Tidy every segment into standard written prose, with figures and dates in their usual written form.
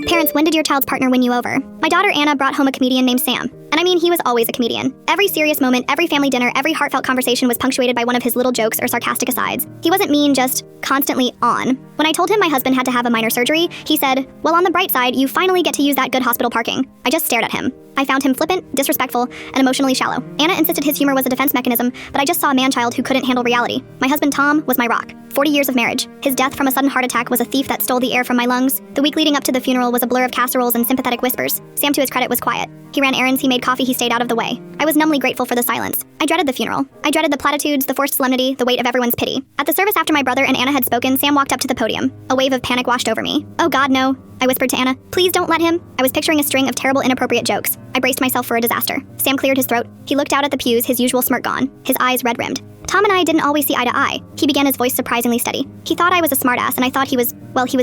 Parents, when did your child's partner win you over? My daughter Anna brought home a comedian named Sam. And I mean, he was always a comedian. Every serious moment, every family dinner, every heartfelt conversation was punctuated by one of his little jokes or sarcastic asides. He wasn't mean, just constantly on. When I told him my husband had to have a minor surgery, he said, "Well, on the bright side, you finally get to use that good hospital parking." I just stared at him. I found him flippant, disrespectful, and emotionally shallow. Anna insisted his humor was a defense mechanism, but I just saw a man-child who couldn't handle reality. My husband Tom was my rock. 40 years of marriage. His death from a sudden heart attack was a thief that stole the air from my lungs. The week leading up to the funeral was a blur of casseroles and sympathetic whispers. Sam, to his credit, was quiet. He ran errands, he made coffee, he stayed out of the way. I was numbly grateful for the silence. I dreaded the funeral. I dreaded the platitudes, the forced solemnity, the weight of everyone's pity. At the service after my brother and Anna had spoken, Sam walked up to the podium. A wave of panic washed over me. "Oh God, no," I whispered to Anna. "Please don't let him." I was picturing a string of terrible, inappropriate jokes. I braced myself for a disaster. Sam cleared his throat. He looked out at the pews, his usual smirk gone, his eyes red-rimmed. Tom and I didn't always see eye to eye. He began, his voice surprisingly steady. He thought I was a smartass, and I thought he was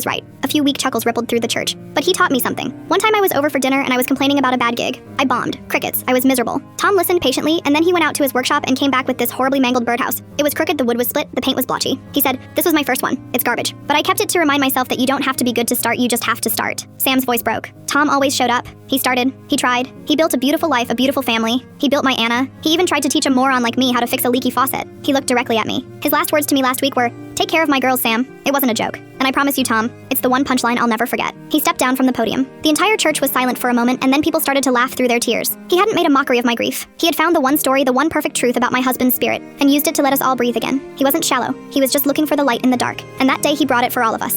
right. A few weak chuckles rippled through the church. But he taught me something. One time I was over for dinner and I was complaining about a bad gig. I bombed. Crickets. I was miserable. Tom listened patiently, and then he went out to his workshop and came back with this horribly mangled birdhouse. It was crooked, the wood was split, the paint was blotchy. He said, "This was my first one. It's garbage." But I kept it to remind myself that you don't have to be good to start, you just have to start. Sam's voice broke. Tom always showed up. He started. He tried. He built a beautiful life, a beautiful family. He built my Anna. He even tried to teach a moron like me how to fix a leaky faucet. He looked directly at me. His last words to me last week were, "Take care of my girls, Sam." It wasn't a joke. And I promise you, Tom, it's the one punchline I'll never forget. He stepped down from the podium. The entire church was silent for a moment, and then people started to laugh through their tears. He hadn't made a mockery of my grief. He had found the one story, the one perfect truth about my husband's spirit, and used it to let us all breathe again. He wasn't shallow. He was just looking for the light in the dark. And that day he brought it for all of us.